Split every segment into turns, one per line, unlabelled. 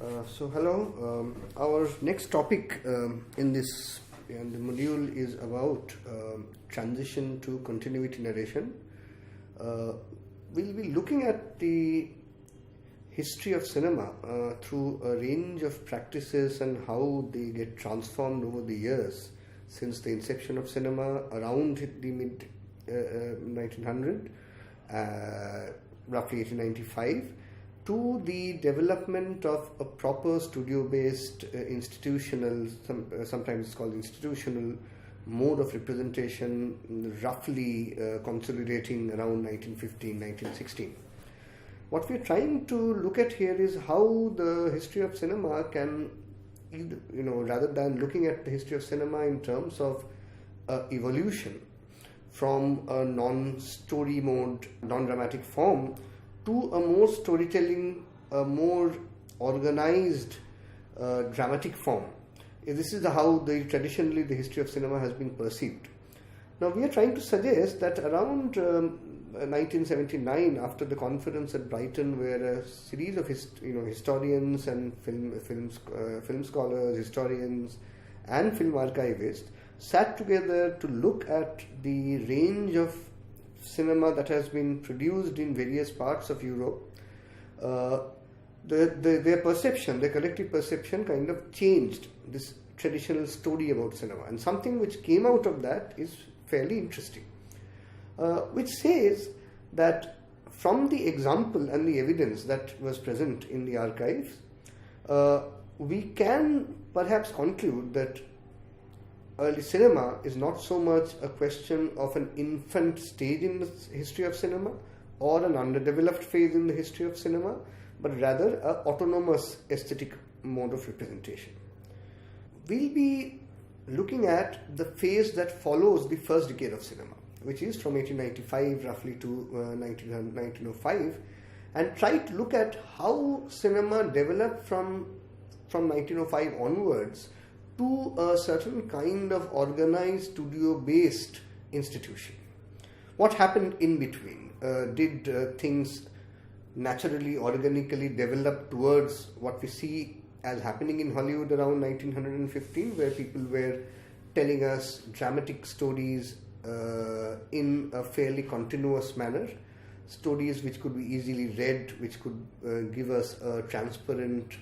Hello. Our next topic in the module is about transition to continuity narration. We'll be looking at the history of cinema through a range of practices and how they get transformed over the years since the inception of cinema around the mid 1900, roughly 1895. To the development of a proper studio-based institutional, sometimes it's called institutional, mode of representation, roughly consolidating around 1915, 1916. What we're trying to look at here is how the history of cinema can, rather than looking at the history of cinema in terms of evolution from a non-story mode, non-dramatic form, to a more storytelling, a more organized dramatic form. This is how traditionally the history of cinema has been perceived. Now we are trying to suggest that around 1979, after the conference at Brighton, where a series of historians and film scholars, historians and film archivists sat together to look at the range of cinema that has been produced in various parts of Europe, their perception, their collective perception kind of changed this traditional story about cinema. And something which came out of that is fairly interesting, which says that from the example and the evidence that was present in the archives, we can perhaps conclude that early cinema is not so much a question of an infant stage in the history of cinema or an underdeveloped phase in the history of cinema, but rather an autonomous aesthetic mode of representation. We'll be looking at the phase that follows the first decade of cinema, which is from 1895 roughly to 1905, and try to look at how cinema developed from 1905 onwards to a certain kind of organized studio-based institution. What happened in between? Did things naturally, organically develop towards what we see as happening in Hollywood around 1915, where people were telling us dramatic stories in a fairly continuous manner, stories which could be easily read, which could give us a transparent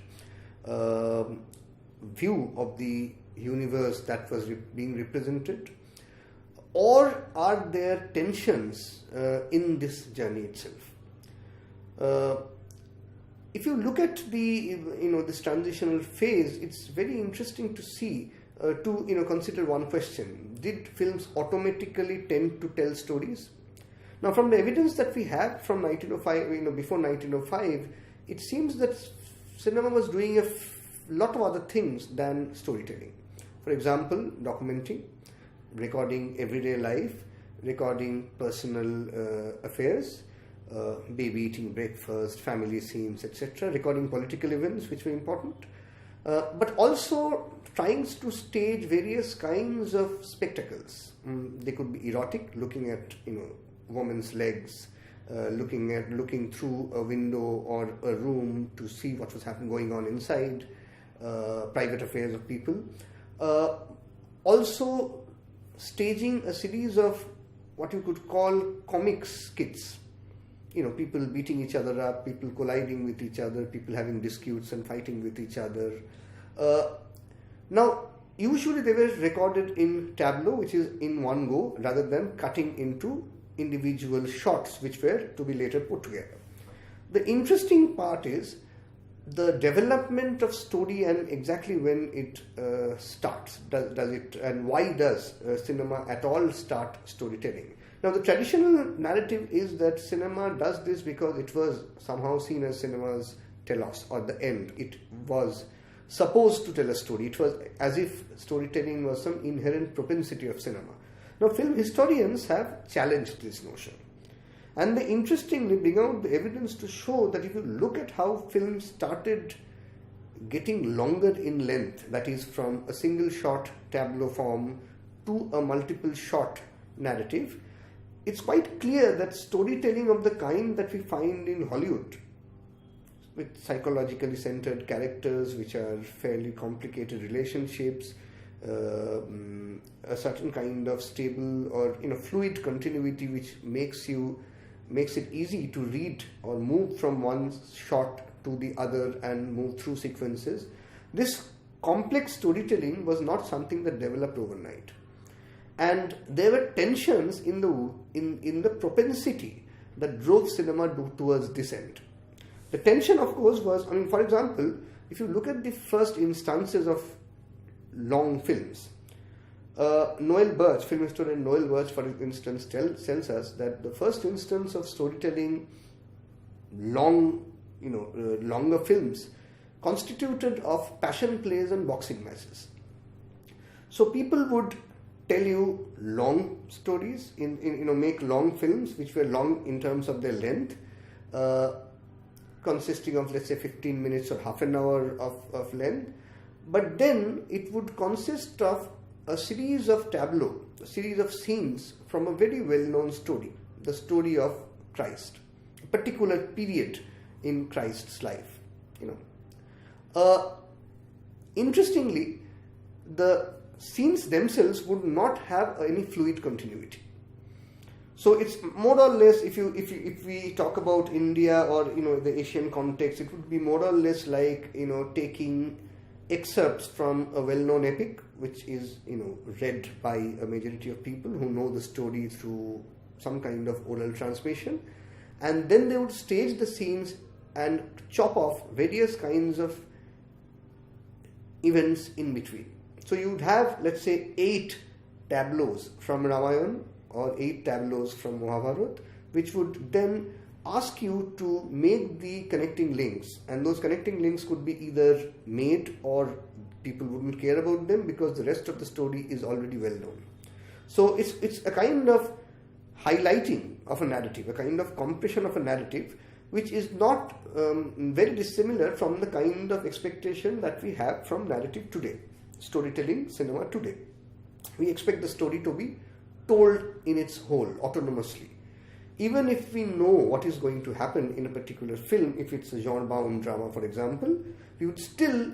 view of the universe that was being represented? Or are there tensions in this journey itself? If you look at this transitional phase, it's very interesting to see, to consider one question: did films automatically tend to tell stories? Now, from the evidence that we have from 1905, before 1905, it seems that cinema was doing a lot of other things than storytelling. For example, documenting, recording everyday life, recording personal affairs, baby eating breakfast, family scenes, etc., recording political events which were important, but also trying to stage various kinds of spectacles. They could be erotic, looking at women's legs, looking through a window or a room to see what was going on inside. Private affairs of people, also staging a series of what you could call comic skits, people beating each other up, people colliding with each other, people having disputes and fighting with each other. Now, usually they were recorded in tableau, which is in one go, rather than cutting into individual shots which were to be later put together. The interesting part is the development of story and exactly when it starts. Does it, and why does cinema at all start storytelling? Now, the traditional narrative is that cinema does this because it was somehow seen as cinema's telos, or the end. It was supposed to tell a story. It was as if storytelling was some inherent propensity of cinema. Now, film historians have challenged this notion. And they interestingly bring out the evidence to show that if you look at how films started getting longer in length, that is from a single shot tableau form to a multiple shot narrative, it's quite clear that storytelling of the kind that we find in Hollywood with psychologically centered characters, which are fairly complicated relationships, a certain kind of stable or fluid continuity, which makes it easy to read or move from one shot to the other and move through sequences. This complex storytelling was not something that developed overnight, and there were tensions in the propensity that drove cinema towards this end. The tension, of course, was, for example, if you look at the first instances of long films, Noel Birch, film historian Noel Birch, for instance, tells us that the first instance of storytelling, longer films, constituted of passion plays and boxing matches. So people would tell you long stories, make long films which were long in terms of their length, consisting of, let's say, 15 minutes or half an hour of length. But then it would consist of a series of tableaux, a series of scenes from a very well-known story, the story of Christ, a particular period in Christ's life. Interestingly, the scenes themselves would not have any fluid continuity. So it's more or less, if we talk about India or the Asian context, it would be more or less like taking excerpts from a well-known epic, which is read by a majority of people who know the story through some kind of oral transmission, and then they would stage the scenes and chop off various kinds of events in between. So you would have, let's say, 8 tableaus from Ramayana or 8 tableaus from Mahabharata, which would then ask you to make the connecting links, and those connecting links could be either made or people wouldn't care about them because the rest of the story is already well known. So it's a kind of highlighting of a narrative, a kind of compression of a narrative, which is not very dissimilar from the kind of expectation that we have from narrative today, storytelling cinema today. We expect the story to be told in its whole, autonomously. Even if we know what is going to happen in a particular film, if it's a genre-bound drama, for example, we would still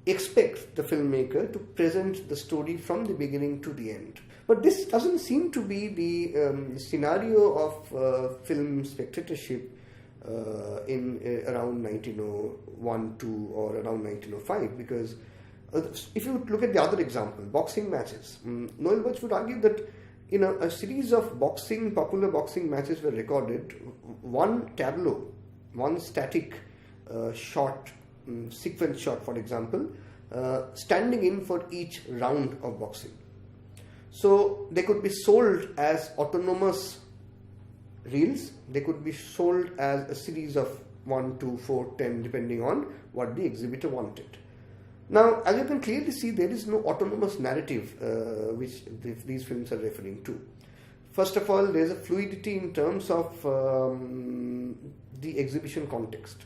expect the filmmaker to present the story from the beginning to the end. But this doesn't seem to be the scenario of film spectatorship in around 1901-2 or around 1905, because if you look at the other example, boxing matches, Noel Birch would argue that a series of popular boxing matches were recorded, one tableau, one static shot, sequence shot, for example, standing in for each round of boxing. So they could be sold as autonomous reels, they could be sold as a series of 1, 2, 4, 10, depending on what the exhibitor wanted. Now, as you can clearly see, there is no autonomous narrative which these films are referring to. First of all, there is a fluidity in terms of the exhibition context.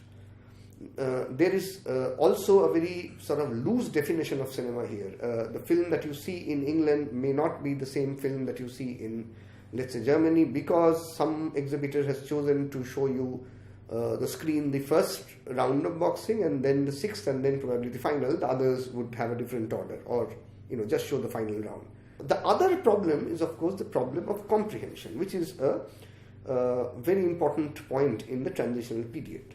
There is also a very sort of loose definition of cinema here. The film that you see in England may not be the same film that you see in, let's say, Germany, because some exhibitor has chosen to show you the screen, the first round of boxing, and then the 6th, and then probably the final. The others would have a different order, or just show the final round. The other problem is, of course, the problem of comprehension, which is a very important point in the transitional period.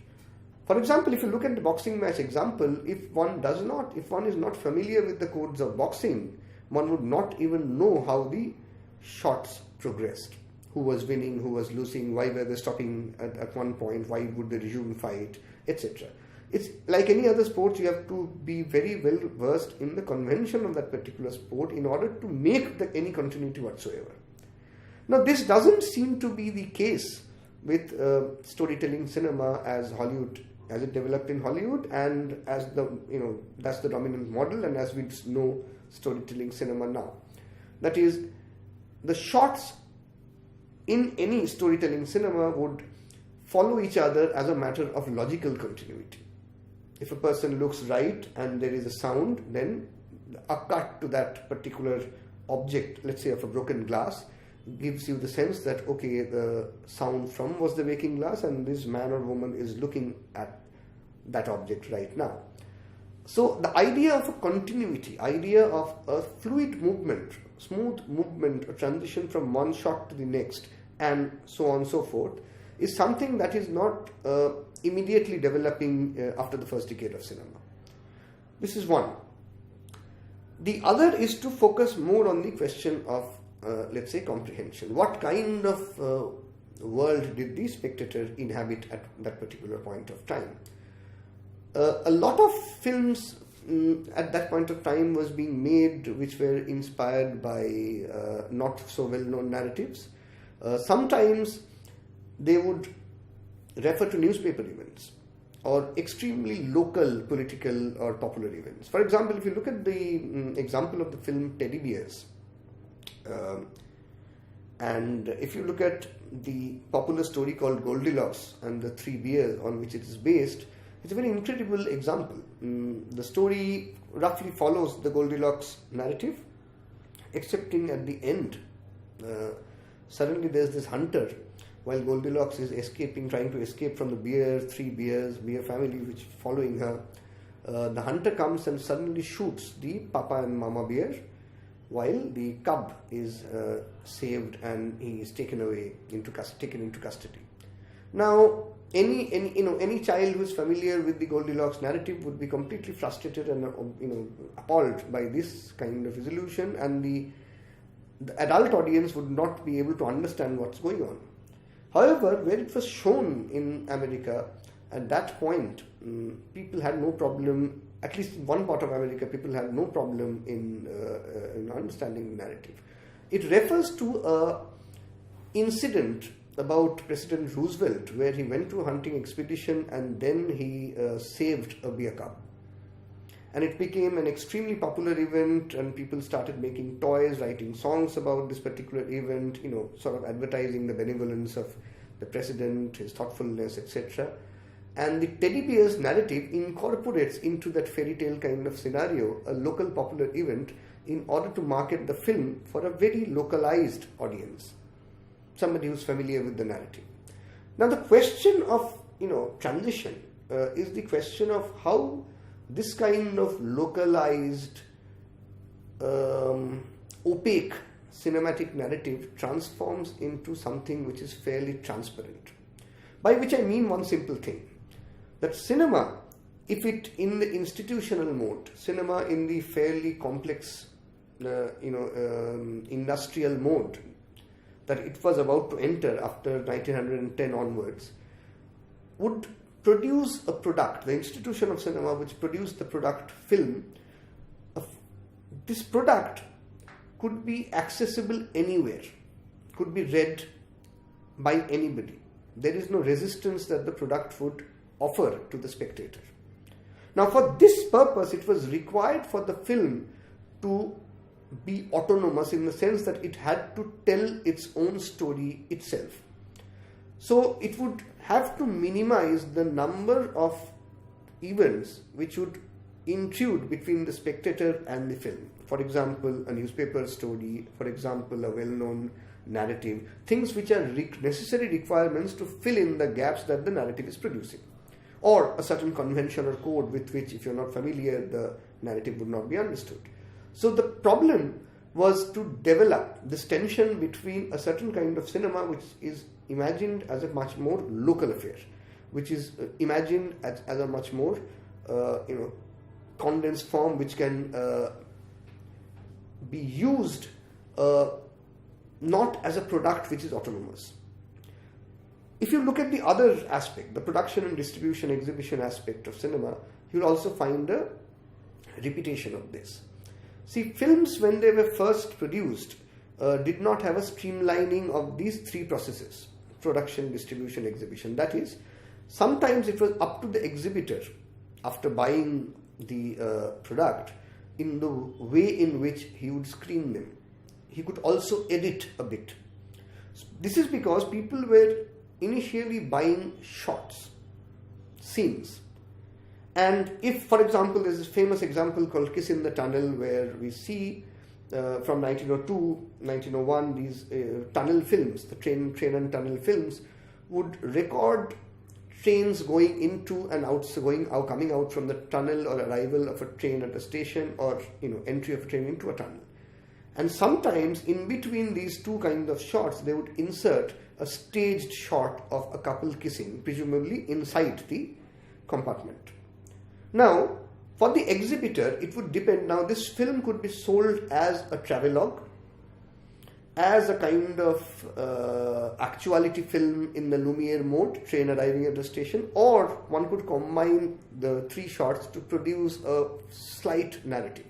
For example, if you look at the boxing match example, if one is not familiar with the codes of boxing, one would not even know how the shots progressed. Who was winning, who was losing, why were they stopping at one point, why would they resume fight, etc. It's like any other sport, you have to be very well versed in the convention of that particular sport in order to make any continuity whatsoever. Now, this doesn't seem to be the case with storytelling cinema as it developed in Hollywood, and as that's the dominant model, and as we know storytelling cinema now. That is, the shots in any storytelling cinema would follow each other as a matter of logical continuity. If a person looks right and there is a sound, then a cut to that particular object, let's say of a broken glass, gives you the sense that, okay, the sound from was the waking glass, and this man or woman is looking at that object right now. So the idea of a continuity, idea of a fluid movement, smooth movement, a transition from one shot to the next, and so on and so forth, is something that is not immediately developing after the first decade of cinema. This is one. The other is to focus more on the question of, let's say, comprehension. What kind of world did the spectator inhabit at that particular point of time? A lot of films at that point of time was being made which were inspired by not so well-known narratives. Sometimes they would refer to newspaper events or extremely local political or popular events. For example, if you look at the example of the film Teddy Bears, and if you look at the popular story called Goldilocks and the Three Bears on which it is based, it's a very incredible example. The story roughly follows the Goldilocks narrative, excepting at the end, suddenly there's this hunter while Goldilocks is escaping, trying to escape from the three bear family which following her. The hunter comes and suddenly shoots the Papa and Mama bear, while the cub is saved and he is taken into custody. Now, any child who is familiar with the Goldilocks narrative would be completely frustrated and appalled by this kind of resolution, and the adult audience would not be able to understand what's going on. However, where it was shown in America, at that point, people had no problem, at least in one part of America, people had no problem in understanding the narrative. It refers to an incident about President Roosevelt where he went to a hunting expedition and then he saved a bear cub. And it became an extremely popular event, and people started making toys, writing songs about this particular event, sort of advertising the benevolence of the president, his thoughtfulness, etc. And the Teddy Bears narrative incorporates into that fairy tale kind of scenario a local popular event in order to market the film for a very localized audience, somebody who's familiar with the narrative. Now the question of transition is the question of how this kind of localized, opaque cinematic narrative transforms into something which is fairly transparent. By which I mean one simple thing, that cinema, if it in the institutional mode, cinema in the fairly complex, industrial mode that it was about to enter after 1910 onwards, would produce a product, the institution of cinema which produced the product film. This product could be accessible anywhere, could be read by anybody. There is no resistance that the product would offer to the spectator. Now for this purpose, it was required for the film to be autonomous in the sense that it had to tell its own story itself. So it would have to minimize the number of events which would intrude between the spectator and the film. For example, a newspaper story, for example, a well-known narrative, things which are necessary requirements to fill in the gaps that the narrative is producing. Or a certain convention or code with which, if you're not familiar, the narrative would not be understood. So the problem was to develop this tension between a certain kind of cinema which is imagined as a much more local affair, which is imagined as a much more condensed form which can be used not as a product which is autonomous. If you look at the other aspect, the production and distribution, exhibition aspect of cinema, you'll also find a repetition of this. See, films when they were first produced did not have a streamlining of these three processes: production, distribution, exhibition. That is, sometimes it was up to the exhibitor, after buying the product, in the way in which he would screen them. He could also edit a bit. This is because people were initially buying shots, scenes. And if, for example, there's this famous example called Kiss in the Tunnel, where we see from 1902, 1901, these tunnel films, the train and tunnel films, would record trains going into and out, so coming out from the tunnel, or arrival of a train at a station, or entry of a train into a tunnel. And sometimes in between these two kinds of shots, they would insert a staged shot of a couple kissing, presumably inside the compartment. Now, for the exhibitor, it would depend. Now, this film could be sold as a travelogue, as a kind of actuality film in the Lumiere mode, train arriving at the station, or one could combine the three shots to produce a slight narrative.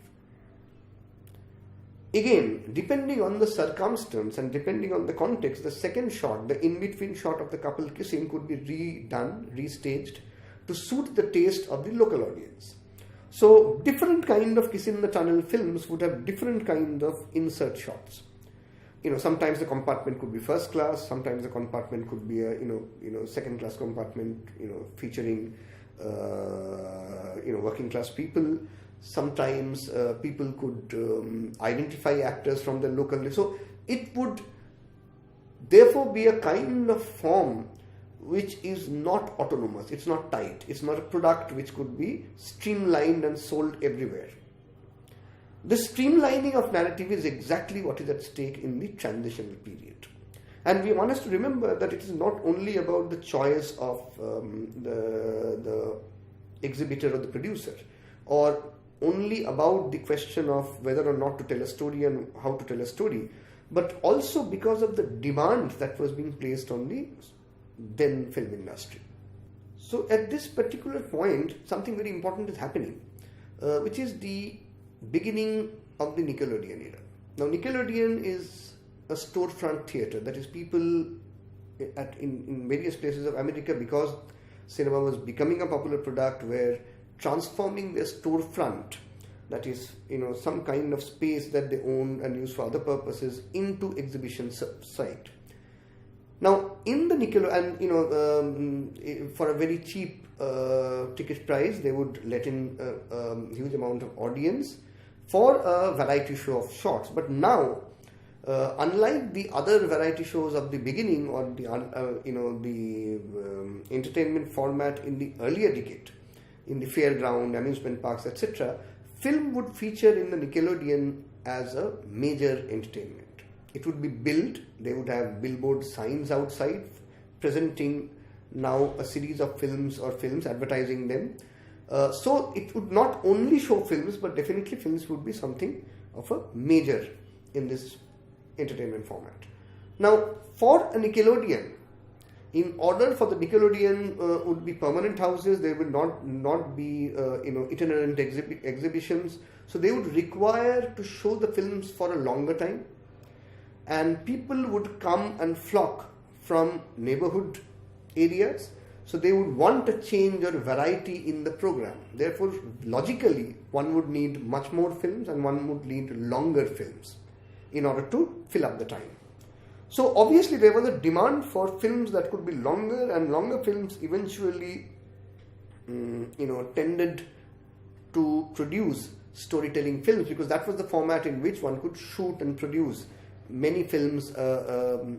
Again, depending on the circumstance and depending on the context, the second shot, the in-between shot of the couple kissing, could be redone, restaged to suit the taste of the local audience. So, different kind of kiss in the tunnel films would have different kind of insert shots. Sometimes the compartment could be first class, sometimes the compartment could be a second class compartment, featuring working class people. Sometimes people could identify actors from the local. So it would therefore be a kind of form which is not autonomous, it's not tight, it's not a product which could be streamlined and sold everywhere. The streamlining of narrative is exactly what is at stake in the transitional period. And we want us to remember that it is not only about the choice of the exhibitor or the producer, or only about the question of whether or not to tell a story and how to tell a story, but also because of the demand that was being placed on the then film industry. So at this particular point, something very important is happening, which is the beginning of the Nickelodeon era. Now, Nickelodeon is a storefront theatre, that is, people in various places of America, because cinema was becoming a popular product, were transforming their storefront, that is, some kind of space that they own and use for other purposes, into exhibition site. Now, in the Nickelodeon, for a very cheap ticket price, they would let in a huge amount of audience for a variety show of shorts. But now, unlike the other variety shows of the beginning, or the entertainment format in the earlier decade, in the fairground, amusement parks, etc., film would feature in the Nickelodeon as a major entertainment. It would be billed, they would have billboard signs outside presenting now a series of films or films, advertising them. So it would not only show films, but definitely films would be something of a major in this entertainment format. Now, for a Nickelodeon, in order for the Nickelodeon would be permanent houses, there would not be itinerant exhibitions. So they would require to show the films for a longer time, and people would come and flock from neighborhood areas. So they would want a change or variety in the program. Therefore, logically, one would need much more films and one would need longer films in order to fill up the time. So obviously there was a demand for films that could be longer, and longer films eventually tended to produce storytelling films, because that was the format in which one could shoot and produce many films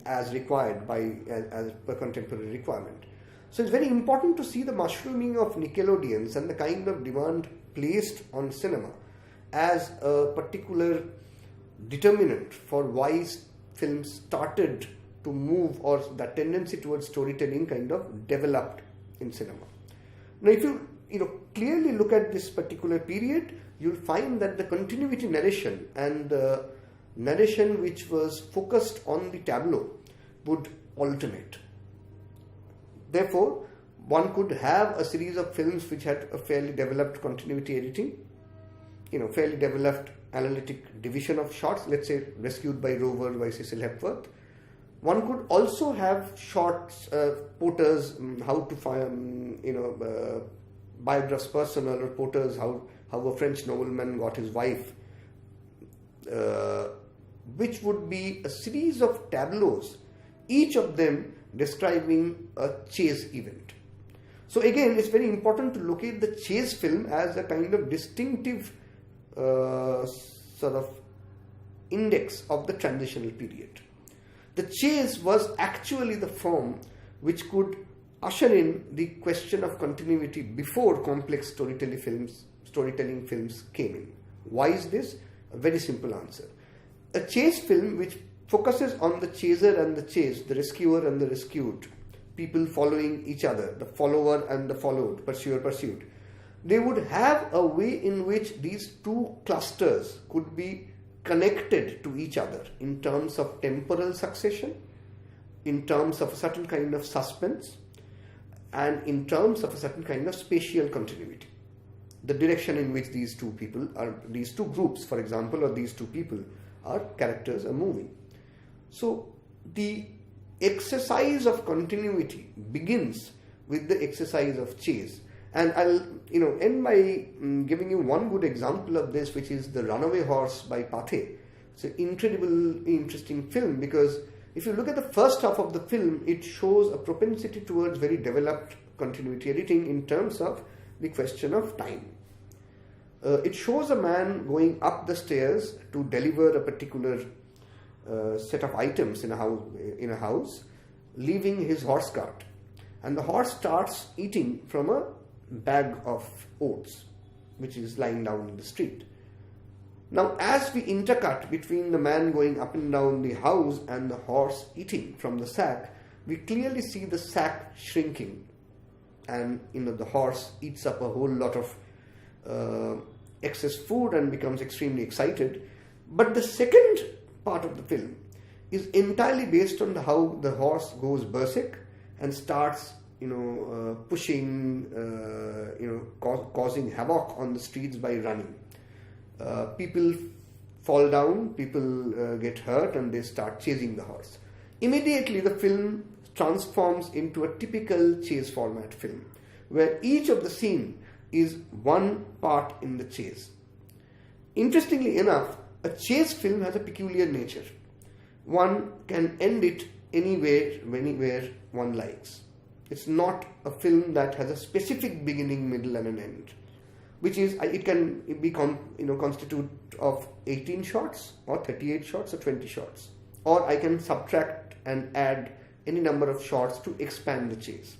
as required as per contemporary requirement. So it's very important to see the mushrooming of Nickelodeons and the kind of demand placed on cinema as a particular determinant for why films started to move, or that tendency towards storytelling kind of developed in cinema. Now, if you clearly look at this particular period, you'll find that the continuity narration and the narration which was focused on the tableau would alternate. Therefore, one could have a series of films which had a fairly developed continuity editing, fairly developed analytic division of shots, let's say Rescued by Rover by Cecil Hepworth. One could also have shots, Porter's how to find, biographs personal, or Porter's how a French nobleman got his wife, which would be a series of tableaus, each of them describing a chase event. So again, it's very important to locate the chase film as a kind of distinctive sort of index of the transitional period. The chase was actually the form which could usher in the question of continuity before complex storytelling films came in. Why is this? A very simple answer. A chase film which focuses on the chaser and the chased, the rescuer and the rescued, people following each other, the follower and the followed, pursuer pursued. They would have a way in which these two clusters could be connected to each other in terms of temporal succession, in terms of a certain kind of suspense, and in terms of a certain kind of spatial continuity. The direction in which these two groups, for example, or these two people characters are moving. So the exercise of continuity begins with the exercise of chase. And I'll end by giving you one good example of this, which is The Runaway Horse by Pathe. It's an incredibly interesting film because if you look at the first half of the film, it shows a propensity towards very developed continuity editing in terms of the question of time. It shows a man going up the stairs to deliver a particular set of items in a house, leaving his horse cart. And the horse starts eating from a bag of oats, which is lying down in the street. Now, as we intercut between the man going up and down the house and the horse eating from the sack, we clearly see the sack shrinking, and the horse eats up a whole lot of excess food and becomes extremely excited. But the second part of the film is entirely based on how the horse goes berserk and starts pushing, causing havoc on the streets by running. People fall down, people get hurt, and they start chasing the horse. Immediately the film transforms into a typical chase format film, where each of the scene is one part in the chase. Interestingly enough, a chase film has a peculiar nature. One can end it anywhere one likes. It's not a film that has a specific beginning, middle and an end, which is, it can be constitute of 18 shots or 38 shots or 20 shots. Or I can subtract and add any number of shots to expand the chase.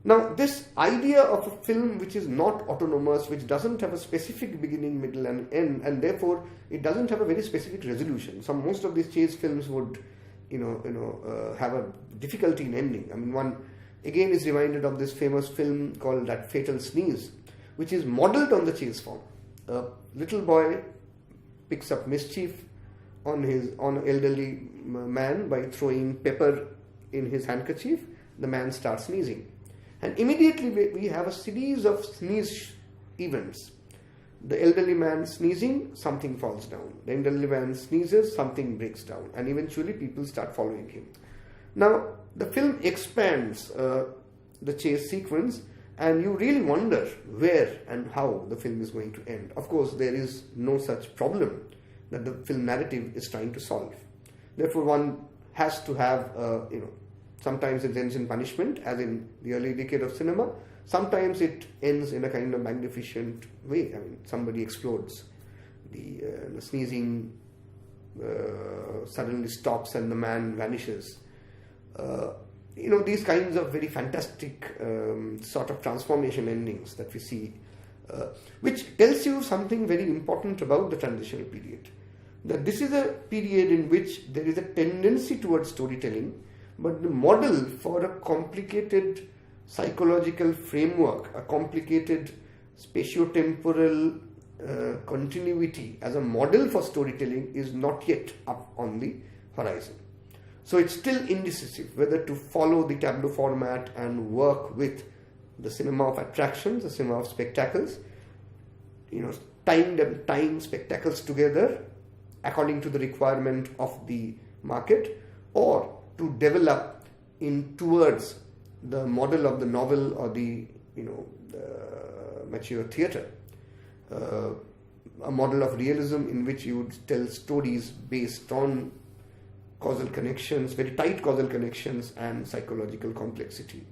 Now, this idea of a film which is not autonomous, which doesn't have a specific beginning, middle and end, and therefore it doesn't have a very specific resolution. Most of these chase films would have a difficulty in ending. I mean, one again is reminded of this famous film called That Fatal Sneeze, which is modeled on the chase form. A little boy picks up mischief on an elderly man by throwing pepper in his handkerchief. The man starts sneezing. And immediately we have a series of sneeze events. The elderly man sneezing, something falls down. The elderly man sneezes, something breaks down. And eventually people start following him. Now, the film expands the chase sequence, and you really wonder where and how the film is going to end. Of course, there is no such problem that the film narrative is trying to solve. Therefore, one has to have, sometimes it ends in punishment, as in the early decade of cinema. Sometimes it ends in a kind of magnificent way. I mean, somebody explodes. The sneezing suddenly stops and the man vanishes. These kinds of very fantastic sort of transformation endings that we see, which tells you something very important about the transitional period. That this is a period in which there is a tendency towards storytelling, but the model for a complicated psychological framework, a complicated spatiotemporal continuity as a model for storytelling is not yet up on the horizon. So it's still indecisive whether to follow the tableau format and work with the cinema of attractions, the cinema of spectacles, tying spectacles together according to the requirement of the market, or to develop towards the model of the novel or the mature theatre, a model of realism in which you would tell stories based on causal connections, very tight causal connections and psychological complexity.